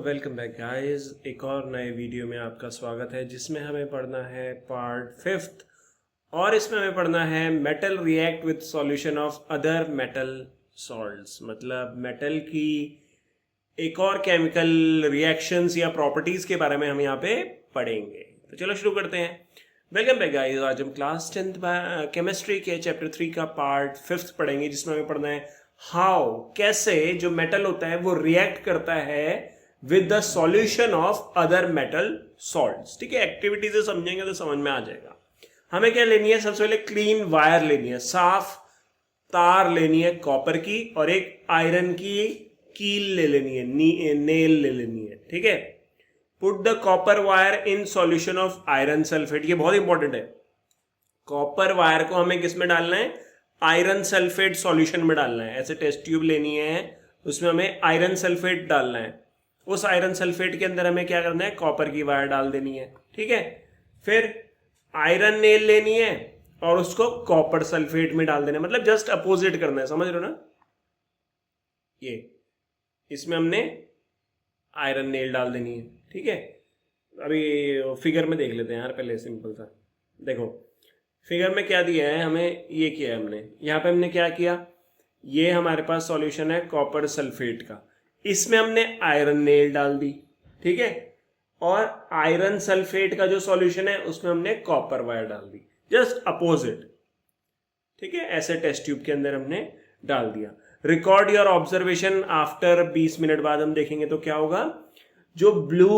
Welcome back guys, एक और नए वीडियो में आपका स्वागत है जिसमें हमें पढ़ना है पार्ट 5th और इसमें हमें पढ़ना है metal react with solution of other metal salts. मतलब मेटल की एक और केमिकल रिएक्शंस या प्रॉपर्टीज के बारे में हम यहाँ पे पढ़ेंगे। तो चलो शुरू करते हैं। वेलकम बैक गाइस, आज हम क्लास 10th केमिस्ट्री के चैप्टर 3 का पार्ट 5th पढ़ेंगे जिसमें हमें पढ़ना है हाउ, कैसे जो मेटल होता है वो रिएक्ट करता है with the solution of other metal salts. ठीक है, एक्टिविटी से समझेंगे तो समझ में आ जाएगा। हमें क्या लेनी है, सबसे पहले क्लीन वायर लेनी है, साफ तार लेनी है कॉपर की, और एक आयरन की कील ले लेनी है, नेल ले लेनी है। ठीक है, put the copper wire in solution of iron sulphate. ये बहुत इंपॉर्टेंट है। कॉपर वायर को हमें किस में डालना है, आयरन सल्फेट सॉल्यूशन में डालना है। ऐसे टेस्ट ट्यूब लेनी है, उसमें हमें आयरन सल्फेट डालना है। उस आयरन सल्फेट के अंदर हमें क्या करना है, कॉपर की वायर डाल देनी है। ठीक है, फिर आयरन नेल लेनी है और उसको कॉपर सल्फेट में डाल देना है। मतलब जस्ट अपोजिट करना है, समझ रहे हो ना। ये इसमें हमने आयरन नेल डाल देनी है। ठीक है, अभी फिगर में देख लेते हैं यार पहले, सिंपल सा देखो। फिगर में क्या दिया है हमें, ये किया है हमने। यहाँ पे हमने क्या किया, ये हमारे पास सॉल्यूशन है कॉपर सल्फेट का, इसमें हमने आयरन नेल डाल दी। ठीक है, और आयरन सल्फेट का जो सॉल्यूशन है उसमें हमने कॉपर वायर डाल दी, जस्ट अपोजिट। ठीक है, ऐसे टेस्ट ट्यूब के अंदर हमने डाल दिया। Record your observation after 20 minute बाद हम देखेंगे तो क्या होगा, जो ब्लू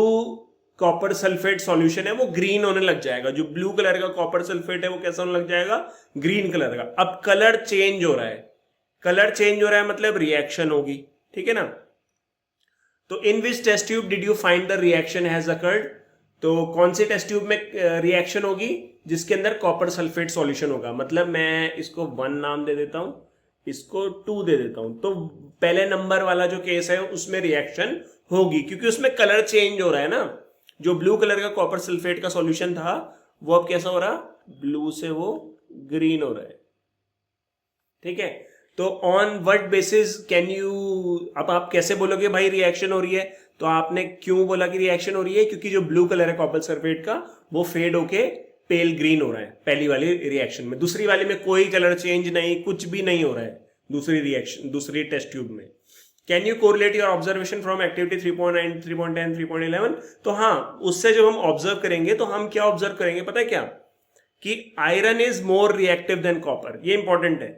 कॉपर सल्फेट सॉल्यूशन है वो ग्रीन होने लग जाएगा। जो ब्लू कलर का कॉपर सल्फेट है वो कैसा होने लग जाएगा, ग्रीन कलर का। अब कलर चेंज हो रहा है, कलर चेंज हो रहा है मतलब रिएक्शन होगी। ठीक है ना। तो in which test tube did you find the reaction has occurred. तो कौन सी टेस्ट ट्यूब में रिएक्शन होगी, जिसके अंदर कॉपर सल्फेट सॉल्यूशन होगा। मतलब मैं इसको 1 नाम दे देता हूं, इसको 2 दे देता हूं। तो पहले नंबर वाला जो केस है उसमें रिएक्शन होगी, क्योंकि उसमें कलर चेंज हो रहा है ना। जो ब्लू कलर का कॉपर सल्फेट का सॉल्यूशन था वो अब कैसा हो रहा, ब्लू से वो ग्रीन हो रहा है। ठीक है, तो on what basis can you, अब आप कैसे बोलोगे भाई रिएक्शन हो रही है। तो आपने क्यों बोला कि रिएक्शन हो रही है, क्योंकि जो ब्लू कलर है कॉपर सल्फेट का वो फेड होके पेल ग्रीन हो रहा है पहली वाली रिएक्शन में। दूसरी वाली में कोई कलर चेंज नहीं, कुछ भी नहीं हो रहा है दूसरी रिएक्शन, दूसरी टेस्ट ट्यूब में। Can you correlate your observation from activity 3.9, 3.10, 3.11। तो हाँ, उससे जब हम ऑब्जर्व करेंगे तो हम क्या ऑब्जर्व करेंगे पता है क्या, कि iron is more reactive than copper. ये इंपॉर्टेंट है।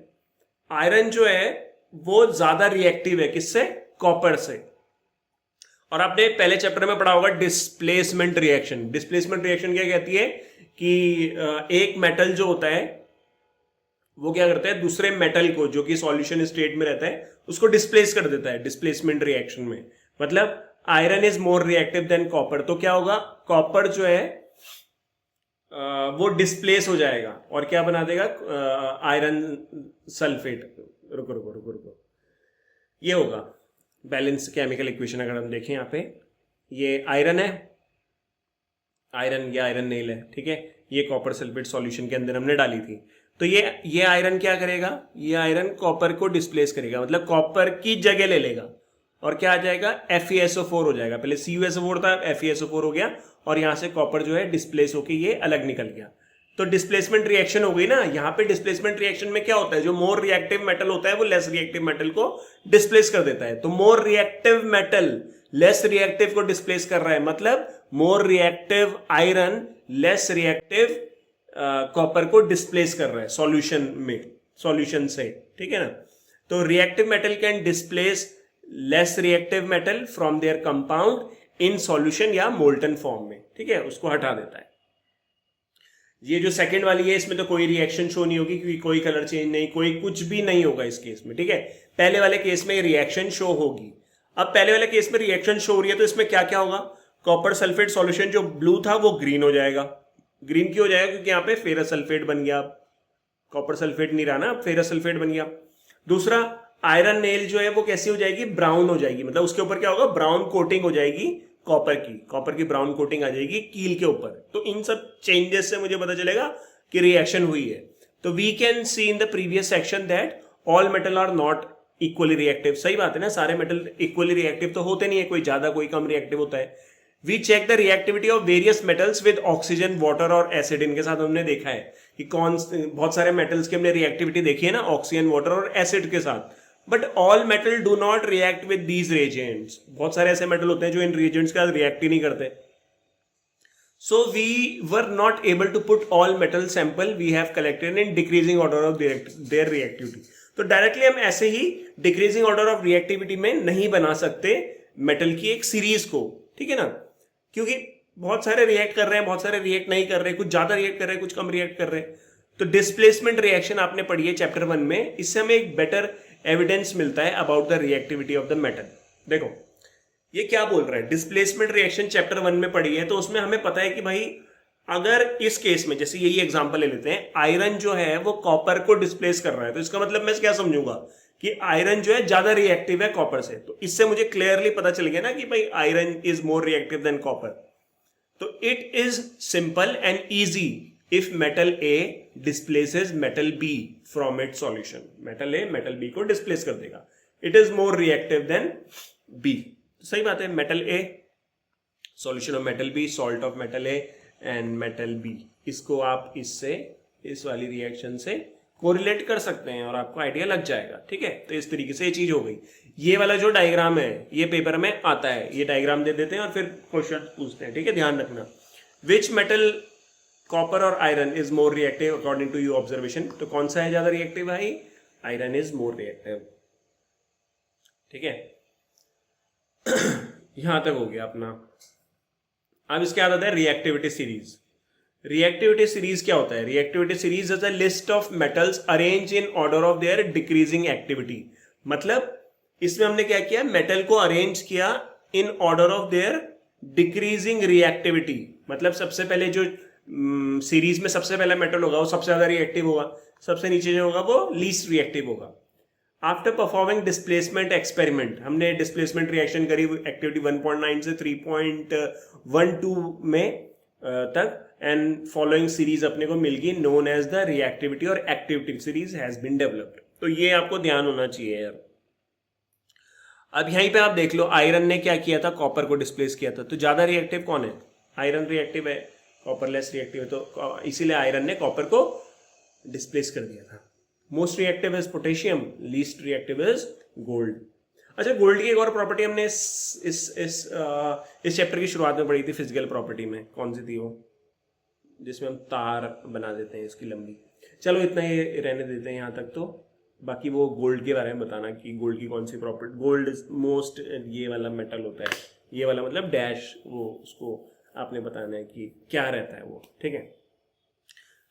आयरन जो है वो ज्यादा रिएक्टिव है, किससे, कॉपर से। और आपने पहले चैप्टर में पढ़ा होगा डिस्प्लेसमेंट रिएक्शन। डिस्प्लेसमेंट रिएक्शन क्या कहती है कि एक मेटल जो होता है वो क्या करता है, दूसरे मेटल को जो कि सॉल्यूशन स्टेट में रहता है उसको डिस्प्लेस कर देता है डिस्प्लेसमेंट रिएक्शन में। मतलब iron is more reactive than copper. तो क्या होगा, कॉपर जो है वो डिस्प्लेस हो जाएगा और क्या बना देगा, आयरन सल्फेट। रुको रुको रुको रुको, ये होगा बैलेंस केमिकल इक्वेशन। अगर हम देखें यहाँ पे, ये आयरन है, आयरन, ये आयरन नेल है। ठीक है, ये कॉपर सल्फेट सॉल्यूशन के अंदर हमने डाली थी। तो ये आयरन क्या करेगा, ये आयरन कॉपर को डिस्प्लेस करेगा, मतलब कॉपर की जगह ले लेगा और क्या आ जाएगा, FeSO4 हो जाएगा। पहले CuSO4 था, FeSO4 हो गया, और यहां से कॉपर जो है डिस्प्लेस होके ये अलग निकल गया। तो डिस्प्लेसमेंट रिएक्शन हो गई ना। यहां पे डिस्प्लेसमेंट रिएक्शन में क्या होता है, जो मोर रिएक्टिव मेटल होता है वो लेस रिएक्टिव मेटल को डिस्प्लेस कर देता है। तो more reactive metal less reactive को डिस्प्लेस कर रहा है, मतलब more reactive iron less reactive copper को डिस्प्लेस कर रहा है सॉल्यूशन में, सॉल्यूशन से। ठीक है ना। तो reactive metal can displace less reactive metal from there compound in solution या मोल्टन फॉर्म में। ठीक है, उसको हटा देता है। ये जो सेकंड वाली है इसमें तो कोई रिएक्शन शो नहीं होगी, क्योंकि कोई कलर चेंज नहीं, कोई कुछ भी नहीं होगा इस केस में। ठीक है, पहले वाले केस में रिएक्शन शो होगी। अब पहले वाले केस में रिएक्शन शो हो रही है तो इसमें क्या क्या होगा, कॉपर सल्फेट सॉल्यूशन जो ब्लू था वो ग्रीन हो जाएगा। ग्रीन क्यों हो जाएगा, क्योंकि यहाँ पे फेरस सल्फेट बन गया, कॉपर सल्फेट नहीं रहा ना, फेरस सल्फेट बन गया। दूसरा, आयरन नेल जो है वो कैसी हो जाएगी, ब्राउन हो जाएगी। मतलब उसके ऊपर क्या होगा, ब्राउन कोटिंग हो जाएगी कॉपर की ब्राउन कोटिंग आ जाएगी कील के ऊपर। तो इन सब चेंजेस से मुझे पता चलेगा कि रिएक्शन हुई है। तो we can see in the previous section that all metal are not equally reactive, सही बात है ना, सारे मेटल इक्वली रिएक्टिव तो होते नहीं है, कोई ज्यादा कोई कम रिएक्टिव होता है। We check the reactivity of various metals with oxygen, water और एसिड। इनके साथ हमने देखा है कि बहुत सारे मेटल्स की हमने रिएक्टिविटी देखी है ना, ऑक्सीजन, वाटर और एसिड के साथ। But all metal do not react with these reagents. बहुत सारे ऐसे मेटल होते हैं जो इन रिएजेंट्स के साथ रिएक्ट ही नहीं करते। So we were not able to put all metal sample we have collected in decreasing order of their reactivity. तो डायरेक्टली हम ऐसे ही डिक्रीजिंग ऑर्डर ऑफ रिएक्टिविटी में नहीं बना सकते मेटल की एक सीरीज को, ठीक है ना, क्योंकि बहुत सारे रिएक्ट कर रहे हैं, बहुत सारे रिएक्ट नहीं कर रहे, कुछ ज्यादा रिएक्ट कर रहे हैं, कुछ कम रिएक्ट कर रहे हैं। तो डिस्प्लेसमेंट रिएक्शन आपने पढ़ी है चैप्टर 1 में, इससे हमें एक बेटर एविडेंस मिलता है about the reactivity of the metal. देखो ये क्या बोल रहा है, डिस्प्लेसमेंट रिएक्शन चैप्टर 1 में पढ़ी है, तो उसमें हमें पता है कि भाई अगर इस केस में जैसे यही एग्जांपल ले लेते हैं, आयरन जो है वो कॉपर को डिस्प्लेस कर रहा है, तो इसका मतलब मैं क्या समझूंगा कि आयरन जो है ज्यादा रिएक्टिव है कॉपर से। तो इससे मुझे क्लियरली पता चल गया ना कि भाई iron is more reactive than copper. तो it is simple and easy if metal A displaces metal B from it solution. Metal A metal B को डिस्प्लेस कर देगा, it is more reactive than B. सही बात है, metal A solution of metal B, salt of metal A and metal B, इसको आप इससे इस वाली रिएक्शन से कोरिलेट कर सकते हैं और आपको आइडिया लग जाएगा, ठीक है। तो इस तरीके से ये चीज हो गई। ये वाला जो डायग्राम है ये पेपर में आता है, ये डायग्राम दे देते हैं और फिर क्वेश्चन पूछते हैं, ठीक है, ध्यान रखना। विच मेटल, कॉपर और iron is more reactive according to you observation. तो कौन सा है ज्यादा रिएक्टिव भाई, आयरन इज मोर रिएक्टिव, ठीक है। यहां तक हो गया अपना। अब इसके बाद आता है रिएक्टिविटी सीरीज। रिएक्टिविटी सीरीज क्या होता है, reactivity series is a list of metals arrange in order of their decreasing activity. मतलब इसमें हमने क्या किया, मेटल को अरेंज किया in order of their decreasing reactivity. मतलब सबसे पहले जो सीरीज में सबसे पहला मेटल होगा वो सबसे ज्यादा रिएक्टिव होगा, सबसे नीचे जो होगा वो लीस्ट रिएक्टिव होगा। आफ्टर परफॉर्मिंग डिस्प्लेसमेंट एक्सपेरिमेंट, हमने डिस्प्लेसमेंट रिएक्शन करी एक्टिविटी 1.9 से 3.12 में तक, एंड फॉलोइंग सीरीज अपने को मिल गई नोन एज द रिएक्टिविटी और activity series has been developed. तो ये आपको ध्यान होना चाहिए यार। अब यहीं पे आप देख लो, आयरन ने क्या किया था, कॉपर को डिस्प्लेस किया था। तो ज्यादा रिएक्टिव कौन है, आयरन रिएक्टिव है, कॉपर लेस रिएक्टिव है, तो इसीलिए आयरन ने कॉपर को डिस्प्लेस कर दिया था। Most reactive is potassium, least reactive is gold. अच्छा, गोल्ड की एक और प्रॉपर्टी हमने इस चैप्टर की शुरुआत में पढ़ी थी फिजिकल प्रॉपर्टी में, कौन सी थी वो, जिसमें हम तार बना देते हैं इसकी लंबी। चलो इतना ही रहने देते हैं यहाँ तक। तो बाकी वो गोल्ड के बारे में बताना कि गोल्ड की कौन सी प्रॉपर्टी, गोल्ड इज मोस्ट, ये वाला मेटल होता है, ये वाला मतलब डैश, वो उसको आपने बताना है कि क्या रहता है वो, ठीक है।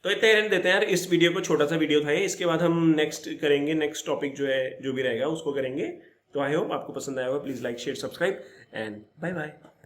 तो इतना ही रहने देते हैं यार, इस वीडियो को, छोटा सा वीडियो था ये। इसके बाद हम नेक्स्ट करेंगे, नेक्स्ट टॉपिक जो है जो भी रहेगा उसको करेंगे। तो आई होप आपको पसंद आया होगा। Please like, share, subscribe and bye bye.